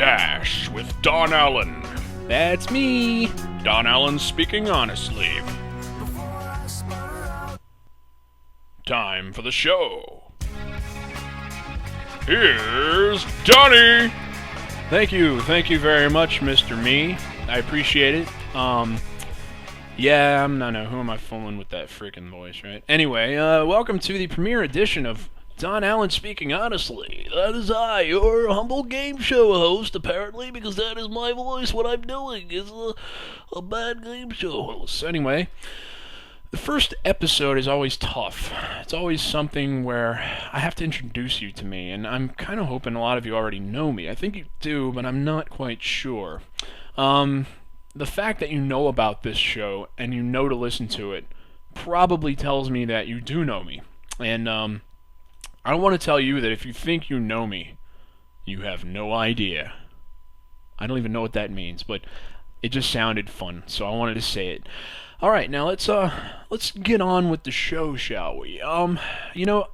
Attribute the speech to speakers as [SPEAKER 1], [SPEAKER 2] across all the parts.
[SPEAKER 1] Dash with Don Allen.
[SPEAKER 2] That's me.
[SPEAKER 1] Don Allen speaking honestly. Time for the show. Here's Donnie.
[SPEAKER 2] Thank you very much, Mr. Me. I appreciate it. Yeah, no, who am I fooling with that freaking voice, right? Anyway, welcome to the premiere edition of Don Allen Speaking Honestly. That is I, your humble game show host, apparently, because that is my voice. What I'm doing is a bad game show host. Anyway, the first episode is always tough. It's always something where I have to introduce you to me, and I'm kind of hoping a lot of you already know me. I think you do, but I'm not quite sure. The fact that you know about this show and you know to listen to it probably tells me that you do know me. And I want to tell you that if you think you know me, you have no idea. I don't even know what that means, but it just sounded fun, so I wanted to say it. All right, now let's get on with the show, shall we?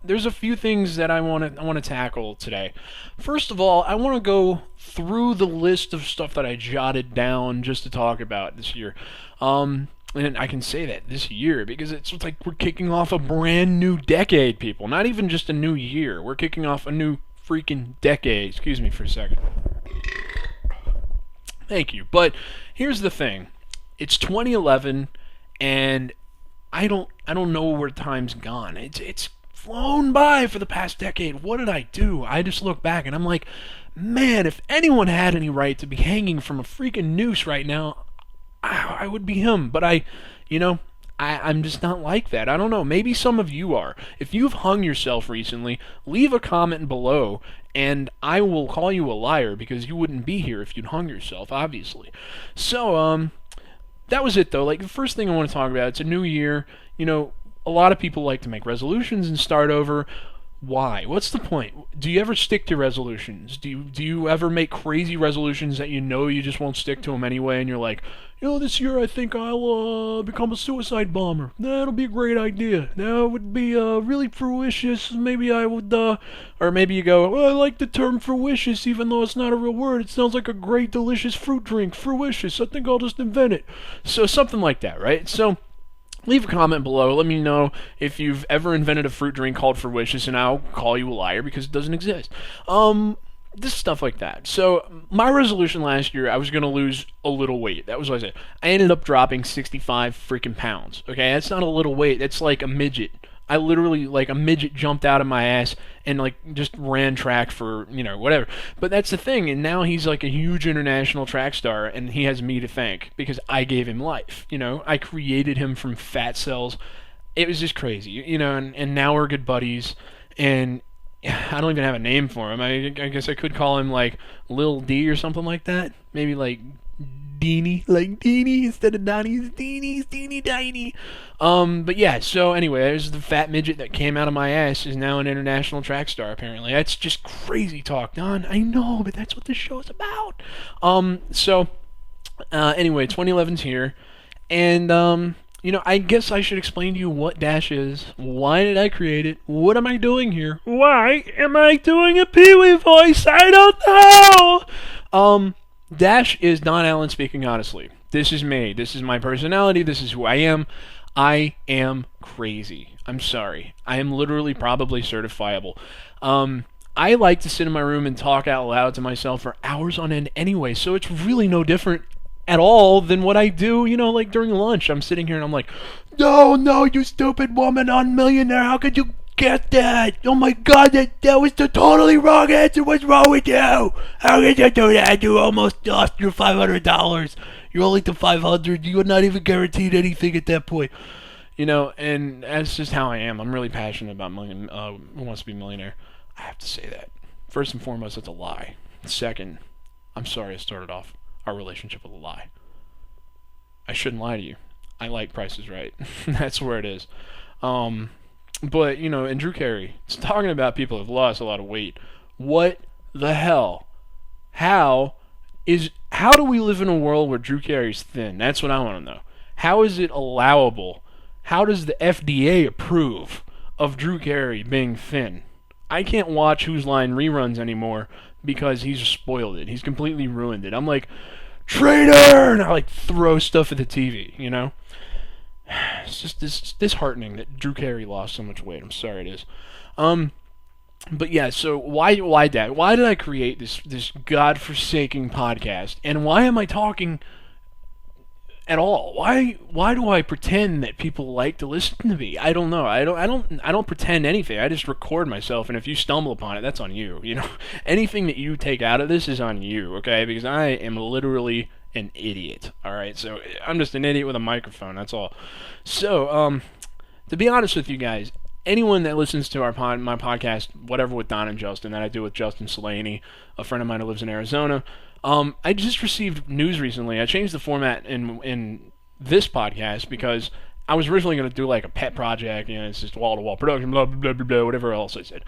[SPEAKER 2] There's a few things that I want to tackle today. First of all, I want to go through the list of stuff that I jotted down just to talk about this year. And I can say that this year because it's like we're kicking off a brand new decade, people. Not even just a new year. We're kicking off a new freaking decade. Excuse me for a second. Thank you. But here's the thing. It's 2011. And I don't know where time's gone. It's flown by for the past decade. What did I do? I just look back and I'm like, man, if anyone had any right to be hanging from a freaking noose right now, I would be him. But I'm just not like that. I don't know. Maybe some of you are. If you've hung yourself recently, leave a comment below, and I will call you a liar because you wouldn't be here if you'd hung yourself, obviously. So, that was it, though. Like, the first thing I want to talk about, it's a new year. A lot of people like to make resolutions and start over. Why? What's the point? Do you ever stick to resolutions? Do you ever make crazy resolutions that you know you just won't stick to them anyway, and you're like, this year I think I'll become a suicide bomber. That'll be a great idea. That would be really fruitious. Maybe I would, or maybe you go, I like the term fruitious, even though it's not a real word. It sounds like a great, delicious fruit drink. Fruitious. I think I'll just invent it. So something like that, right? So leave a comment below. Let me know if you've ever invented a fruit drink called Fruitious, and I'll call you a liar because it doesn't exist. This stuff like that. So my resolution last year, I was going to lose a little weight. That was what I said. I ended up dropping 65 freaking pounds. Okay, that's not a little weight. That's like a midget. I literally, like a midget, jumped out of my ass and just ran track for, whatever. But that's the thing, and now he's like a huge international track star, and he has me to thank because I gave him life. I created him from fat cells. It was just crazy, and now we're good buddies, and I don't even have a name for him. I guess I could call him like Lil D or something like that. Maybe like Deanie, like Deanie instead of Donnie's Deanie Diney. But yeah, so anyway, there's the fat midget that came out of my ass is now an international track star, apparently. That's just crazy talk, Don. I know, but that's what this show is about. Anyway, 2011's here, and I guess I should explain to you what Dash is. Why did I create it? What am I doing here? Why am I doing a Pee-wee voice? I don't know! Dash is Don Allen Speaking Honestly. This is me. This is my personality. This is who I am. I am crazy. I'm sorry. I am literally probably certifiable. I like to sit in my room and talk out loud to myself for hours on end anyway, so it's really no different at all than what I do, like during lunch. I'm sitting here and I'm like, no, you stupid woman on Millionaire, how could you get that? Oh my god, that was the totally wrong answer. What's wrong with you? How could you do that? You almost lost your $500. You're only to 500. You're not even guaranteed anything at that point. And that's just how I am. I'm really passionate about Who Wants to Be a Millionaire. I have to say that. First and foremost, that's a lie. Second, I'm sorry I started off our relationship with a lie. I shouldn't lie to you. I like Price is Right. That's where it is. But, and Drew Carey, it's talking about people who've lost a lot of weight. What the hell? How do we live in a world where Drew Carey's thin? That's what I want to know. How is it allowable? How does the FDA approve of Drew Carey being thin? I can't watch Whose Line reruns anymore because he's spoiled it. He's completely ruined it. I'm like, traitor! And I like throw stuff at the TV, you know? It's just disheartening that Drew Carey lost so much weight. I'm sorry it is. But yeah, so why that? Why did I create this godforsaken podcast? And why am I talking at all? Why do I pretend that people like to listen to me? I don't know. I don't pretend anything. I just record myself, and if you stumble upon it, that's on you. You know, anything that you take out of this is on you. Okay, because I am literally an idiot. All right, so I'm just an idiot with a microphone. That's all. So, to be honest with you guys, anyone that listens to my podcast, whatever with Don and Justin, that I do with Justin Salaney, a friend of mine who lives in Arizona, I just received news recently. I changed the format in this podcast because I was originally going to do like a pet project, you know, it's just wall-to-wall production, blah, blah, blah, blah, blah, whatever else I said.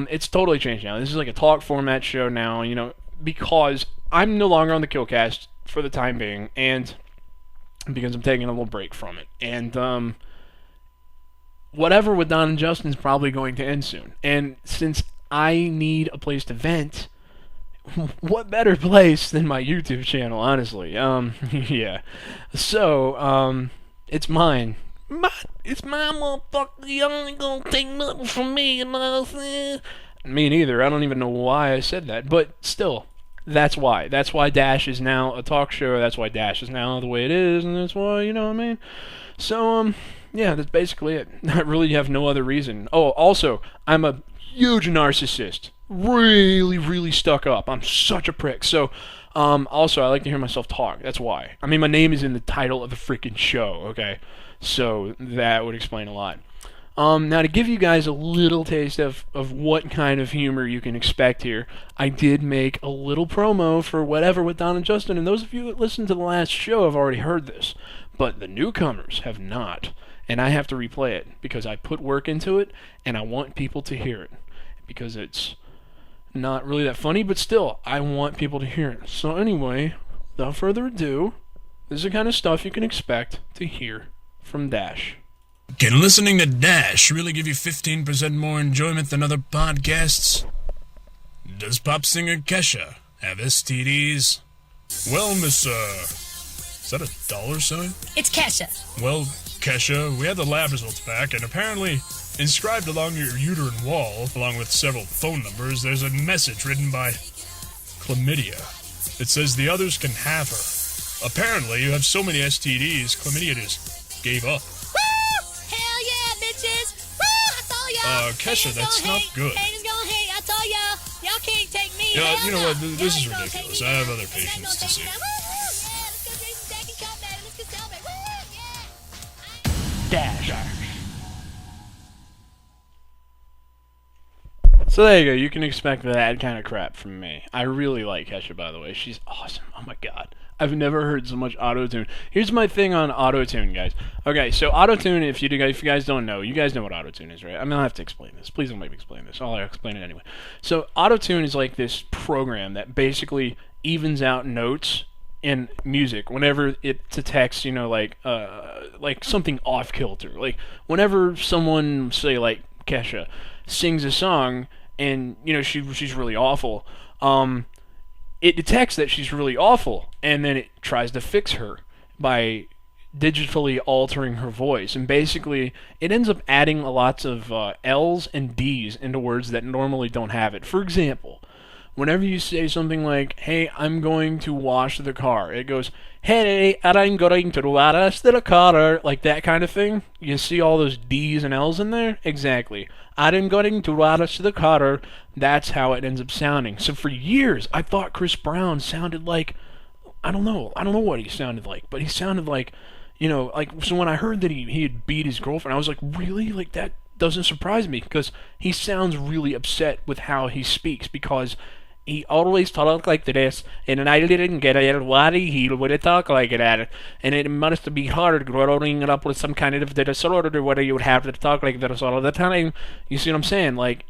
[SPEAKER 2] It's totally changed now. This is like a talk format show now, you know, because I'm no longer on the Killcast for the time being, and because I'm taking a little break from it. And, whatever with Don and Justin is probably going to end soon. And since I need a place to vent, what better place than my YouTube channel, honestly? Yeah. So, it's mine. It's my motherfucker. You ain't gonna take nothing from me, you know what I'm saying? Me neither. I don't even know why I said that. But still, that's why. That's why Dash is now a talk show. That's why Dash is now the way it is. And that's why, you know what I mean? So, yeah, that's basically it. I really have no other reason. Oh, also, I'm a huge narcissist. Really, really stuck up. I'm such a prick. So, also, I like to hear myself talk. That's why. I mean, my name is in the title of the freaking show, okay? So, that would explain a lot. Now, to give you guys a little taste of what kind of humor you can expect here, I did make a little promo for Whatever with Don and Justin, and those of you that listened to the last show have already heard this, but the newcomers have not, and I have to replay it, because I put work into it, and I want people to hear it, because it's not really that funny, but still, I want people to hear it. So anyway, without further ado, this is the kind of stuff you can expect to hear from Dash.
[SPEAKER 3] Can listening to Dash really give you 15% more enjoyment than other podcasts? Does pop singer Kesha have STDs? Well, Miss, is that a dollar sign?
[SPEAKER 4] It's Kesha.
[SPEAKER 3] Well, Kesha, we had the lab results back, and apparently, inscribed along your uterine wall, along with several phone numbers, there's a message written by Chlamydia. It says the others can have her. Apparently, you have so many STDs, Chlamydia just gave up.
[SPEAKER 4] Hell yeah, bitches! Woo! I told y'all!
[SPEAKER 3] Kesha, that's not good.
[SPEAKER 4] Haters gonna hate, I told y'all! Y'all can't take me!
[SPEAKER 3] Yeah,
[SPEAKER 4] Hell
[SPEAKER 3] you know
[SPEAKER 4] no.
[SPEAKER 3] what, this is
[SPEAKER 4] Y'all ain't gonna
[SPEAKER 3] ridiculous.
[SPEAKER 4] take me
[SPEAKER 3] I have
[SPEAKER 4] down.
[SPEAKER 3] other
[SPEAKER 4] Y'all ain't
[SPEAKER 3] patients
[SPEAKER 4] gonna
[SPEAKER 3] to
[SPEAKER 4] take me
[SPEAKER 3] see.
[SPEAKER 4] down. Woo! Yeah, let's go drink some Jack and Coke, baby. Let's go celebrate. Woo! Yeah!
[SPEAKER 2] Dash. So there you go. You can expect that kind of crap from me. I really like Kesha, by the way. She's awesome. Oh my god. I've never heard so much AutoTune. Here's my thing on AutoTune, guys. Okay, so AutoTune, if you guys don't know, you guys know what AutoTune is, right? I mean, I'll have to explain this. Please don't make me explain this. I'll explain it anyway. So AutoTune is like this program that basically evens out notes in music whenever it detects, you know, like something off kilter. Like whenever someone, say like Kesha, sings a song and you know she's really awful, it detects that she's really awful, and then it tries to fix her by digitally altering her voice. And basically, it ends up adding lots of L's and D's into words that normally don't have it. For example, whenever you say something like, hey, I'm going to wash the car, it goes, hey, I'm going to wash the car, like that kind of thing. You see all those D's and L's in there? Exactly. I'm going to wash the car. That's how it ends up sounding. So for years, I thought Chris Brown sounded like, I don't know what he sounded like, but he sounded like, you know, like, so when I heard that he had beat his girlfriend, I was like, really? Like, that doesn't surprise me, because he sounds really upset with how he speaks, because he always talked like this, and I didn't get it. Why he would talk like that? And it must be hard growing up with some kind of disorder where you would have to talk like this all the time. You see what I'm saying? Like,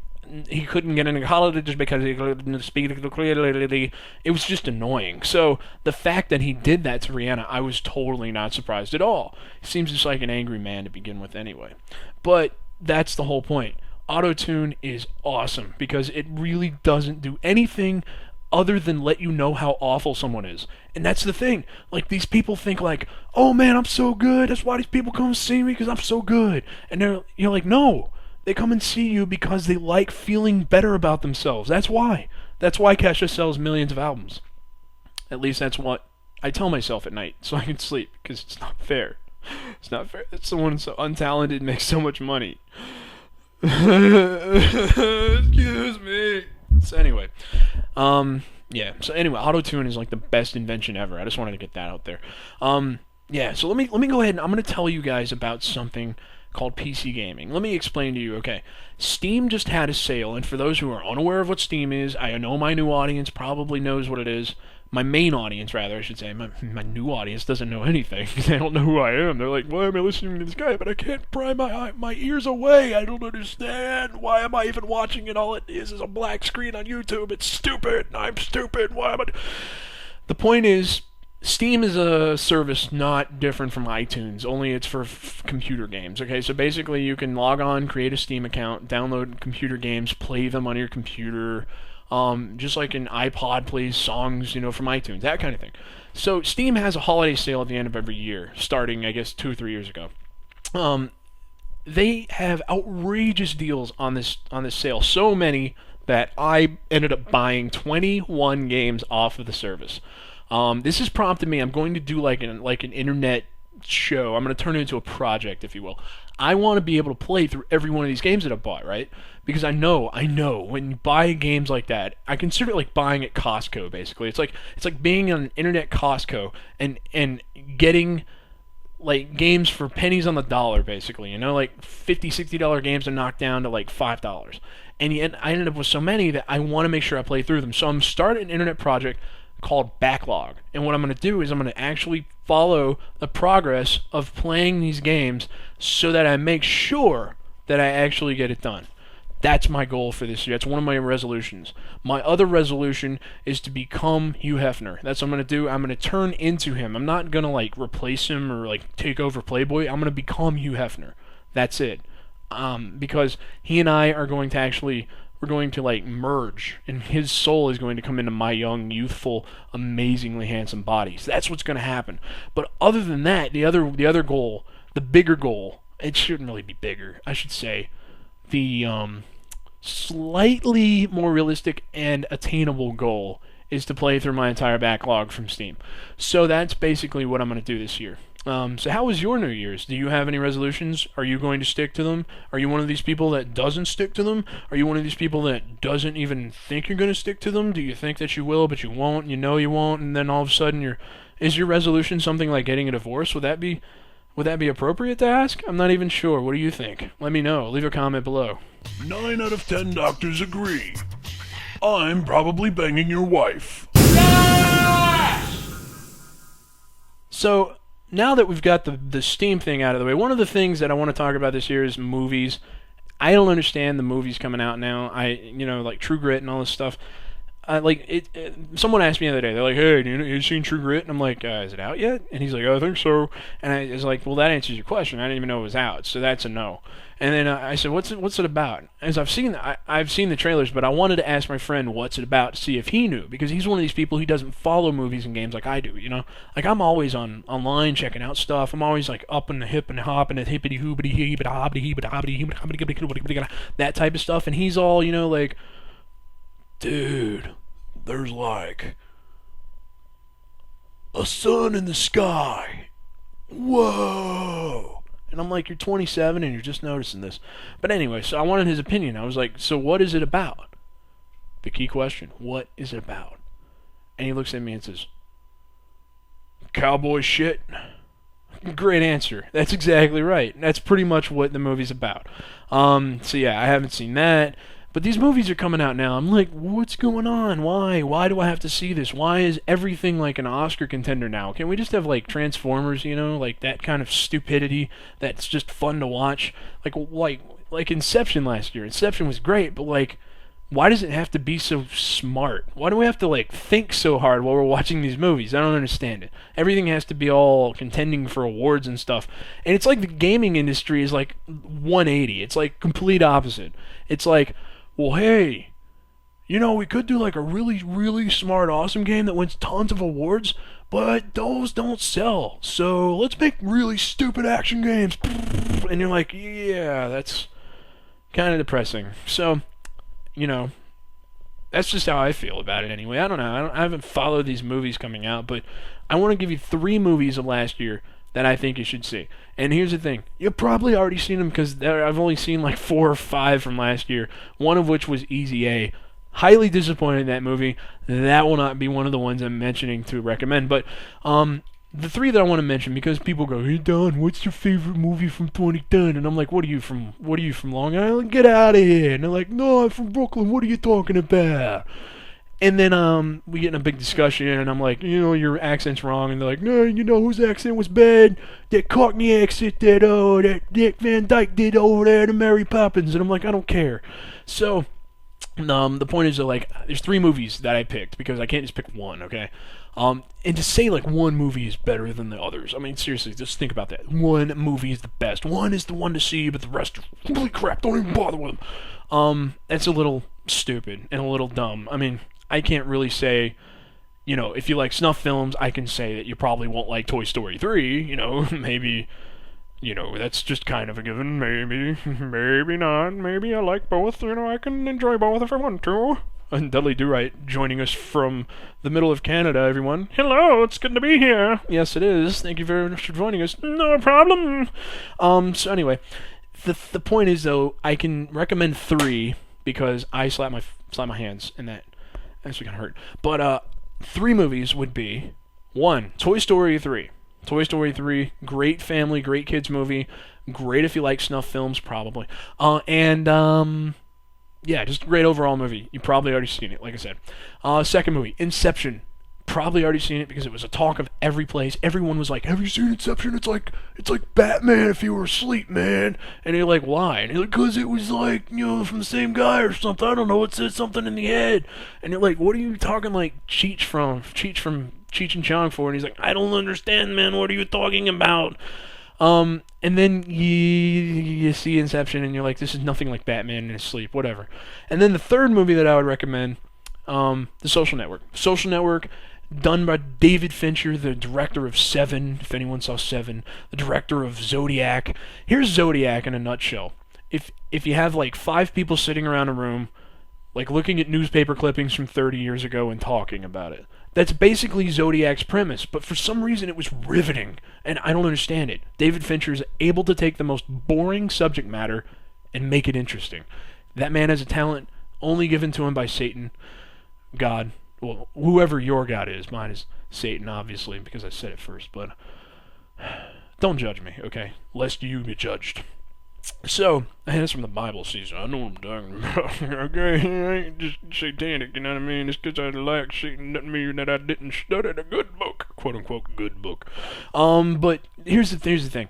[SPEAKER 2] he couldn't get into college just because he couldn't speak clearly. It was just annoying. So the fact that he did that to Rihanna, I was totally not surprised at all. He seems just like an angry man to begin with anyway. But that's the whole point. AutoTune is awesome because it really doesn't do anything other than let you know how awful someone is. And that's the thing. Like, these people think like, oh man, I'm so good. That's why these people come see me, because I'm so good. And you're like, no. They come and see you because they like feeling better about themselves. That's why. That's why Kesha sells millions of albums. At least that's what I tell myself at night so I can sleep, because it's not fair. It's not fair that someone so untalented makes so much money. Excuse me. So anyway, yeah. So anyway, AutoTune is like the best invention ever. I just wanted to get that out there. Yeah. So let me go ahead and I'm gonna tell you guys about something called PC gaming. Let me explain to you. Okay, Steam just had a sale, and for those who are unaware of what Steam is, I know my new audience probably knows what it is. My main audience, rather, I should say. My new audience doesn't know anything. They don't know who I am. They're like, why am I listening to this guy? But I can't pry my ears away. I don't understand. Why am I even watching it? All it is a black screen on YouTube. It's stupid. I'm stupid. Why am I... The point is, Steam is a service not different from iTunes, only it's for computer games. Okay, so basically you can log on, create a Steam account, download computer games, play them on your computer, just like an iPod plays songs, from iTunes, that kind of thing. So Steam has a holiday sale at the end of every year, starting, I guess, 2 or 3 years ago. They have outrageous deals on this sale, so many that I ended up buying 21 games off of the service. This has prompted me. I'm going to do like an internet show. I'm going to turn it into a project, if you will. I want to be able to play through every one of these games that I've bought, right? Because I know when you buy games like that, I consider it like buying at Costco. Basically, it's like being on an internet Costco and getting like games for pennies on the dollar, basically. Like $50, $60 games are knocked down to like $5. And I ended up with so many that I want to make sure I play through them. So I'm starting an internet project called Backlog. And what I'm going to do is I'm going to actually follow the progress of playing these games so that I make sure that I actually get it done. That's my goal for this year. That's one of my resolutions. My other resolution is to become Hugh Hefner. That's what I'm going to do. I'm going to turn into him. I'm not going to like replace him or like take over Playboy. I'm going to become Hugh Hefner. That's it. Because he and I are going to we're going to like merge, and his soul is going to come into my young, youthful, amazingly handsome body. So that's what's going to happen. But other than that, the other goal, the bigger goal, it shouldn't really be bigger. I should say the slightly more realistic and attainable goal is to play through my entire backlog from Steam. So that's basically what I'm going to do this year. So how was your New Year's? Do you have any resolutions? Are you going to stick to them? Are you one of these people that doesn't stick to them? Are you one of these people that doesn't even think you're going to stick to them? Do you think that you will, but you won't, you know you won't, and then all of a sudden is your resolution something like getting a divorce? Would that be appropriate to ask? I'm not even sure. What do you think? Let me know. Leave a comment below.
[SPEAKER 1] 9 out of 10 doctors agree. I'm probably banging your wife.
[SPEAKER 2] So, now that we've got the Steam thing out of the way, one of the things that I want to talk about this year is movies. I don't understand the movies coming out now. Like True Grit and all this stuff. Someone asked me the other day, they're like, hey, you seen True Grit? And I'm like, is it out yet? And he's like, I think so. And I was like, well, that answers your question. I didn't even know it was out, so that's a no. And then I said, what's it about? As I've seen the trailers, but I wanted to ask my friend what's it about to see if he knew, because he's one of these people who doesn't follow movies and games like I do, Like, I'm always online checking out stuff. I'm always like up in the hip and hop and the hippity hoopity hippity hoppity hippity hoppity that type of stuff. And he's all, like, dude, there's like a sun in the sky. Whoa. And I'm like, you're 27 and you're just noticing this. But anyway, so I wanted his opinion. I was like, so what is it about? The key question, what is it about? And he looks at me and says, cowboy shit. Great answer. That's exactly right. That's pretty much what the movie's about. So yeah, I haven't seen that. But these movies are coming out now. I'm like, what's going on? Why? Why do I have to see this? Why is everything like an Oscar contender now? Can we just have like Transformers, like that kind of stupidity that's just fun to watch? Like Inception last year. Inception was great, but like, Why does it have to be so smart? Why do we have to like think so hard while we're watching these movies? I don't understand it. Everything has to be all contending for awards and stuff. And it's like the gaming industry is like 180. It's like complete opposite. It's like, well, hey, we could do like a really, really smart, awesome game that wins tons of awards, but those don't sell. So let's make really stupid action games. And you're like, yeah, that's kind of depressing. So, that's just how I feel about it anyway. I don't know. I haven't followed these movies coming out, but I want to give you 3 movies of last year that I think you should see. And here's the thing. You've probably already seen them because I've only seen like 4 or 5 from last year, one of which was Easy A. Highly disappointed in that movie. That will not be one of the ones I'm mentioning to recommend. But the 3 that I want to mention, because people go, "Hey Don, what's your favorite movie from 2010?" And I'm like, "What are you from Long Island? Get out of here!" And they're like, "No, I'm from Brooklyn. What are you talking about?" And then we get in a big discussion, and I'm like, your accent's wrong. And they're like, no, whose accent was bad? That Cockney accent that Dick Van Dyke did over there to Mary Poppins. And I'm like, I don't care. So the point is that like there's 3 movies that I picked because I can't just pick one, okay? And to say like one movie is better than the others, I mean seriously, just think about that. One movie is the best. One is the one to see, but the rest are complete crap. Don't even bother with them. That's a little stupid and a little dumb. I mean, I can't really say, if you like snuff films, I can say that you probably won't like Toy Story 3. Maybe. That's just kind of a given. Maybe not. Maybe I like both. I can enjoy both if I want to. And Dudley Do-Right joining us from the middle of Canada, everyone. Hello, it's good to be here. Yes, it is. Thank you very much for joining us. No problem. So anyway, the point is, though, I can recommend 3 because I slap my hands, and that actually kind of hurt. But 3 movies would be, 1, Toy Story 3. Toy Story 3, great family, great kids movie, great if you like snuff films, probably. Yeah, just a great overall movie. You probably already seen it, like I said. Second movie, Inception. Probably already seen it because it was a talk of every place. Everyone was like, "Have you seen Inception? It's like Batman if you were asleep, man." And you're like, "Why?" And you're like, "Cause it was like, from the same guy or something. I don't know. It said something in the head." And you're like, "What are you talking like Cheech from Cheech and Chong for?" And he's like, "I don't understand, man. What are you talking about?" And then you see Inception and you're like, this is nothing like Batman in his sleep, whatever. And then the third movie that I would recommend, The Social Network. Social Network, done by David Fincher, the director of Seven, if anyone saw Seven, the director of Zodiac. Here's Zodiac in a nutshell. If you have like 5 people sitting around a room, like looking at newspaper clippings from 30 years ago and talking about it. That's basically Zodiac's premise, but for some reason it was riveting, and I don't understand it. David Fincher is able to take the most boring subject matter and make it interesting. That man has a talent only given to him by Satan, God, well, whoever your God is. Mine is Satan, obviously, because I said it first, but don't judge me, okay? Lest you be judged. So, that's from the Bible season. I know what I'm talking about. Okay, I ain't just satanic, you know what I mean? It's because I like Satan doesn't mean that I didn't study the good book. Quote unquote good book. But here's the thing.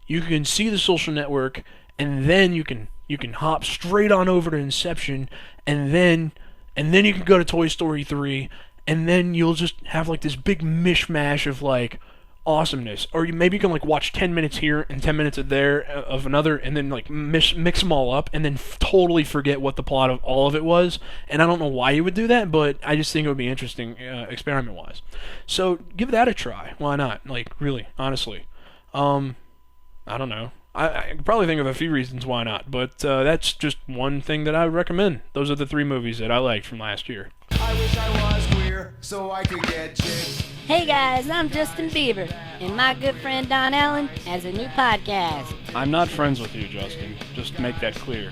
[SPEAKER 2] You can see The Social Network, and then you can hop straight on over to Inception, and then you can go to Toy Story 3, and then you'll just have like this big mishmash of like awesomeness. Or maybe you can like watch 10 minutes here and 10 minutes of another, and then like mix them all up, and then totally forget what the plot of all of it was. And I don't know why you would do that, but I just think it would be interesting experiment wise. So give that a try. Why not? Like really, honestly. I don't know. I could probably think of a few reasons why not, but that's just one thing that I would recommend. Those are the 3 movies that I liked from last year.
[SPEAKER 5] I wish I was queer so I could get chicks.
[SPEAKER 6] Hey guys, I'm Justin Bieber, and my good friend Don Allen has a new podcast.
[SPEAKER 2] I'm not friends with you, Justin. Just to make that clear.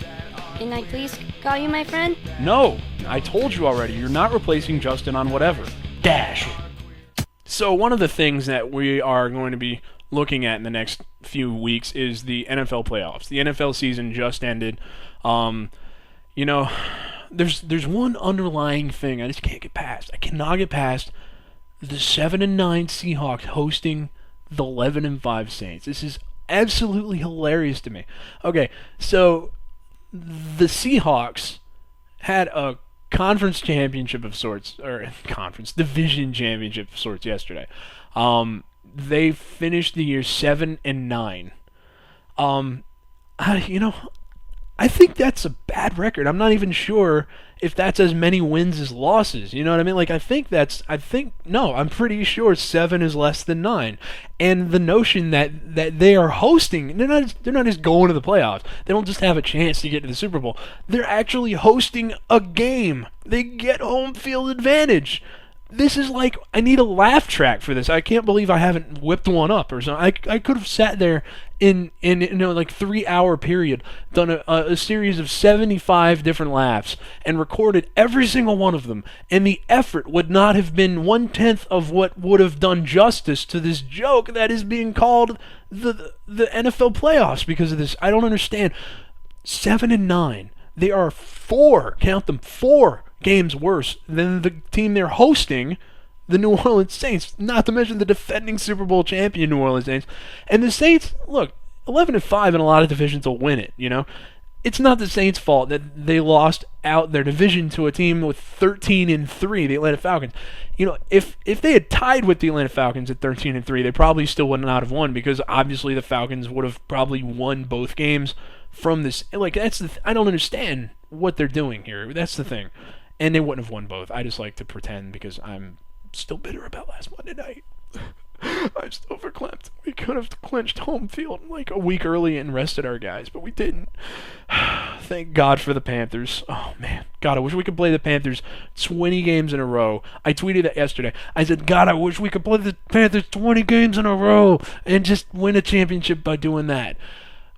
[SPEAKER 6] Can I please call you my friend?
[SPEAKER 2] No, I told you already. You're not replacing Justin on whatever. Dash. So one of the things that we are going to be looking at in the next few weeks is the NFL playoffs. The NFL season just ended. There's one underlying thing I just can't get past. I cannot get past the 7-9 Seahawks hosting the 11-5 Saints. This is absolutely hilarious to me. Okay, so the Seahawks had a conference championship of sorts, or conference division championship of sorts yesterday. They finished the year 7-9. You know, I think that's a bad record. I'm not even sure if that's as many wins as losses. You know what I mean? Like, I'm pretty sure 7 is less than 9. And the notion that they are hosting, they're not just going to the playoffs. They don't just have a chance to get to the Super Bowl. They're actually hosting a game. They get home field advantage. This is like, I need a laugh track for this. I can't believe I haven't whipped one up or something. I could have sat there in like 3-hour period, done a series of 75 different laughs, and recorded every single one of them, and the effort would not have been 1/10 of what would have done justice to this joke that is being called the NFL playoffs because of this. I don't understand. 7-9. They are 4 games worse than the team they're hosting, the New Orleans Saints, not to mention the defending Super Bowl champion New Orleans Saints. And the Saints, look, 11-5 in a lot of divisions will win it, you know? It's not the Saints' fault that they lost out their division to a team with 13-3, the Atlanta Falcons. You know, if they had tied with the Atlanta Falcons at 13-3, they probably still would not have won because obviously the Falcons would have probably won both games from this. Like, I don't understand what they're doing here. That's the thing. And they wouldn't have won both. I just like to pretend because I'm still bitter about last Monday night. I'm still verklempt. We could have clinched home field like a week early and rested our guys, but we didn't. Thank God for the Panthers. Oh, man. God, I wish we could play the Panthers 20 games in a row. I tweeted that yesterday. I said, God, I wish we could play the Panthers 20 games in a row and just win a championship by doing that.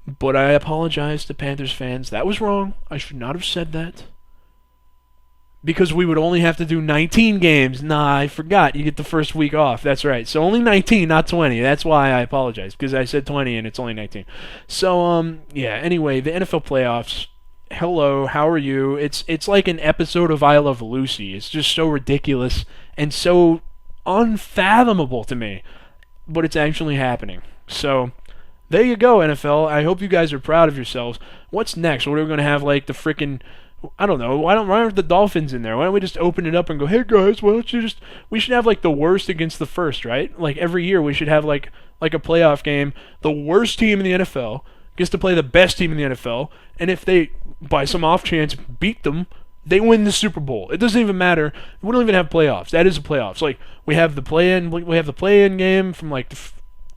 [SPEAKER 2] But I apologize to Panthers fans. That was wrong. I should not have said that. Because we would only have to do 19 games. Nah, I forgot. You get the first week off. That's right. So only 19, not 20. That's why I apologize. Because I said 20 and it's only 19. So, yeah. Anyway, the NFL playoffs. Hello, how are you? It's like an episode of I Love Lucy. It's just so ridiculous and so unfathomable to me. But it's actually happening. So, there you go, NFL. I hope you guys are proud of yourselves. What's next? What are we going to have, like, the freaking... I don't know. Why aren't the Dolphins in there? Why don't we just open it up and go, hey guys, why don't you just... We should have like the worst against the first, right? Like every year we should have like a playoff game. The worst team in the NFL gets to play the best team in the NFL, and if they, by some off chance, beat them, they win the Super Bowl. It doesn't even matter. We don't even have playoffs. That is a playoffs. Like we have the play-in game from like the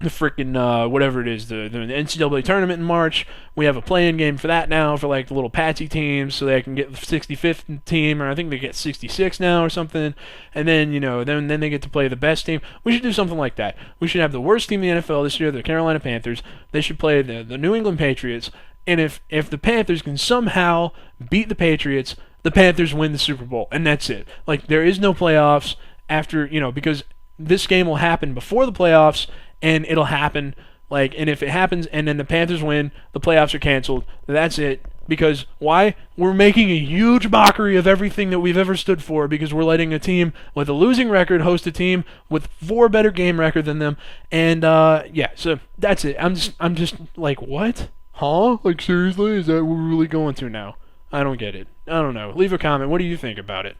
[SPEAKER 2] freaking whatever it is, the NCAA tournament in March. We have a play-in game for that now for like the little patsy teams, so they can get the 65th team, or I think they get 66 now or something. And then then they get to play the best team. We should do something like that. We should have the worst team in the NFL this year, the Carolina Panthers. They should play the New England Patriots. And if the Panthers can somehow beat the Patriots, the Panthers win the Super Bowl, and that's it. Like there is no playoffs after because this game will happen before the playoffs. And it'll happen, and if it happens and then the Panthers win, the playoffs are canceled. That's it. Because why? We're making a huge mockery of everything that we've ever stood for because we're letting a team with a losing record host a team with 4 better game record than them. And yeah, so that's it. I'm just like, what? Huh? Like seriously? Is that what we're really going to now? I don't get it. I don't know. Leave a comment. What do you think about it?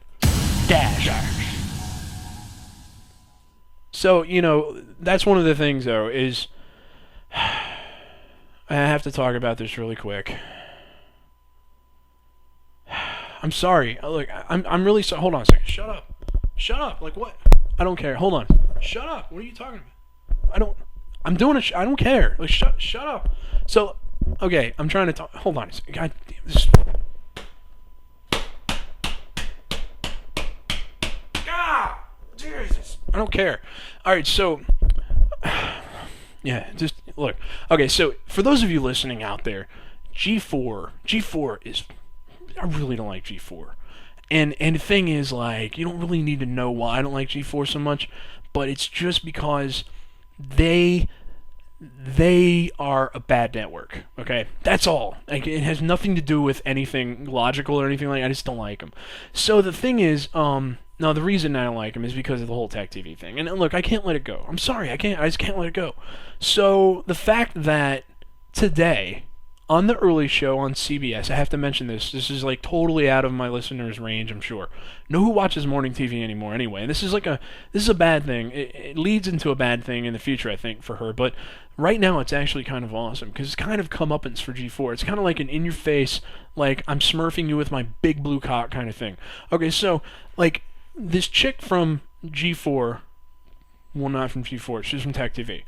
[SPEAKER 2] Dash. So, that's one of the things, though, is I have to talk about this really quick. I'm sorry. Look, I'm really sorry. Hold on a second. Shut up. Shut up. Like, what? I don't care. Hold on. Shut up. What are you talking about? I'm doing it. I don't care. Like, shut up. So, okay, I'm trying to talk. Hold on a second. God damn this. Ah! Jesus. I don't care. All right, so yeah, just look. Okay, so for those of you listening out there, G4 is, I really don't like G4. And the thing is, like, you don't really need to know why I don't like G4 so much, but it's just because they are a bad network, okay? That's all. Like, it has nothing to do with anything logical or anything like that. I just don't like them. So the thing is, no, the reason I don't like him is because of the whole Tech TV thing. And look, I can't let it go. I'm sorry, I just can't let it go. So the fact that today on the early show on CBS, I have to mention this. This is like totally out of my listeners' range, I'm sure. Know who watches morning TV anymore anyway? And this is a bad thing. It leads into a bad thing in the future, I think, for her. But right now, it's actually kind of awesome because it's kind of comeuppance for G4. It's kind of like an in-your-face, like I'm smurfing you with my big blue cock kind of thing. Okay, so like this chick from G4, well, not from G4. She's from Tech TV.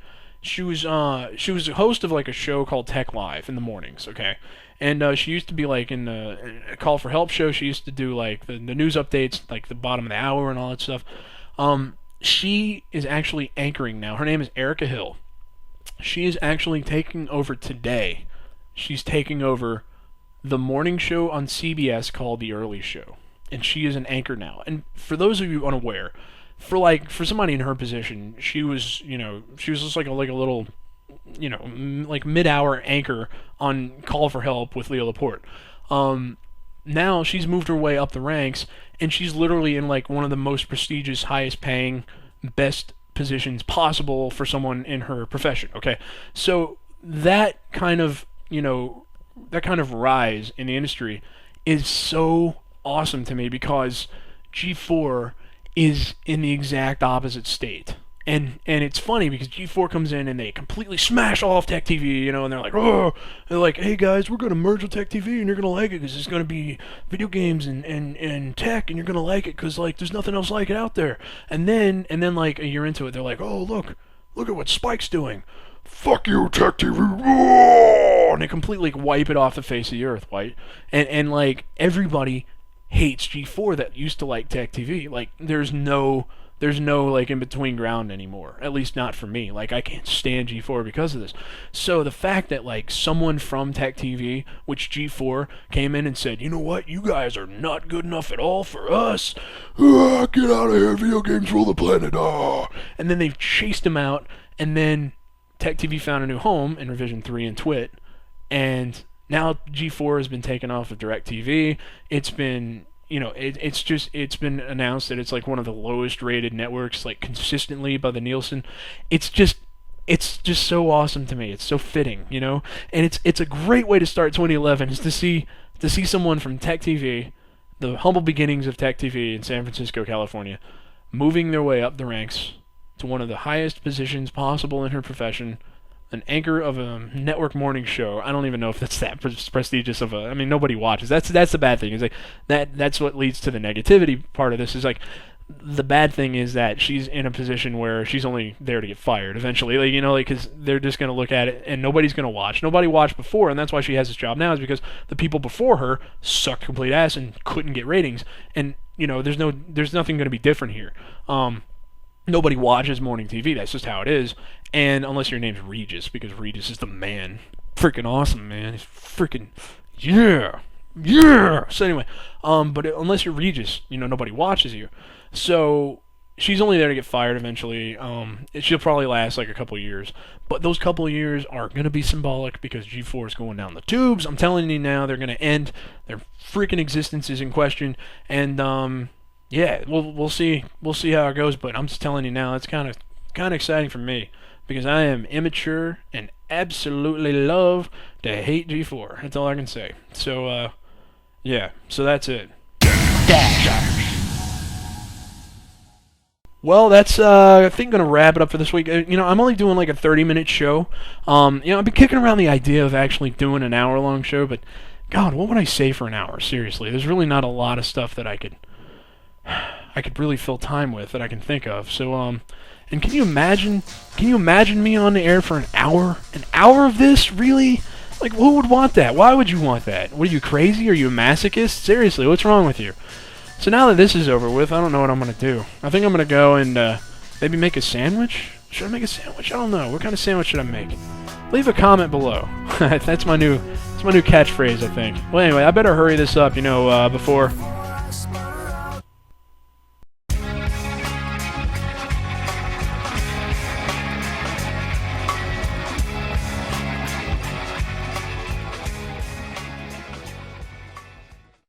[SPEAKER 2] She was a host of like a show called Tech Live in the mornings, okay? And she used to be like in the Call for Help show. She used to do like the news updates, like the bottom of the hour and all that stuff. She is actually anchoring now. Her name is Erica Hill. She is actually taking over today. She's taking over the morning show on CBS called The Early Show. And she is an anchor now. And for those of you unaware, for somebody in her position, she was just like a little, like mid-hour anchor on Call for Help with Leo Laporte. Now she's moved her way up the ranks, and she's literally in like one of the most prestigious, highest paying, best positions possible for someone in her profession. Okay, so that kind of rise in the industry is so awesome to me because G4 is in the exact opposite state. And it's funny because G4 comes in and they completely smash all of Tech TV, and they're like, oh, they're like, hey guys, we're going to merge with Tech TV and you're going to like it because it's going to be video games and tech and you're going to like it because like there's nothing else like it out there. And then like a year into it, they're like, oh, look at what Spike's doing. Fuck you, Tech TV. Oh! And they completely wipe it off the face of the earth, right? And like everybody hates G4 that used to like Tech TV. Like there's no like in between ground anymore. At least not for me. Like I can't stand G4 because of this. So the fact that like someone from Tech TV, which G4 came in and said, you know what, you guys are not good enough at all for us. Ah, get out of here, video games rule the planet. Ah. And then they chased him out, and then Tech TV found a new home in Revision 3 and Twit, and now G4 has been taken off of DirecTV. It's been, it's been announced that it's like one of the lowest rated networks, like consistently by the Nielsen. It's just so awesome to me. It's so fitting, and it's a great way to start 2011 is to see someone from Tech TV, the humble beginnings of Tech TV in San Francisco, California, moving their way up the ranks to one of the highest positions possible in her profession. An anchor of a network morning show. I don't even know if that's that prestigious of a. I mean, nobody watches. That's the bad thing. Is like that's what leads to the negativity part of this. Is like the bad thing is that she's in a position where she's only there to get fired eventually. Like because they're just gonna look at it and nobody's gonna watch. Nobody watched before, and that's why she has this job now. Is because the people before her sucked complete ass and couldn't get ratings. And there's nothing gonna be different here. Nobody watches morning TV. That's just how it is. And unless your name's Regis, because Regis is the man. Freaking awesome, man. He's freaking, yeah. So anyway, but unless you're Regis, nobody watches you. So she's only there to get fired eventually. She'll probably last like a couple years. But those couple years are going to be symbolic because G4 is going down the tubes. I'm telling you now, they're going to end. Their freaking existence is in question. And, yeah, we'll see how it goes, but I'm just telling you now, it's kind of exciting for me because I am immature and absolutely love to hate G4. That's all I can say. So yeah, so that's it. Well, that's I think gonna wrap it up for this week. I'm only doing like a 30-minute show. I've been kicking around the idea of actually doing an hour-long show, but God, what would I say for an hour? Seriously, there's really not a lot of stuff that I could really fill time with that I can think of. So, and can you imagine me on the air for an hour? An hour of this? Really? Like, who would want that? Why would you want that? What are you, crazy? Are you a masochist? Seriously, what's wrong with you? So now that this is over with, I don't know what I'm going to do. I think I'm going to go and maybe make a sandwich? Should I make a sandwich? I don't know. What kind of sandwich should I make? Leave a comment below. That's my new catchphrase, I think. Well, anyway, I better hurry this up, before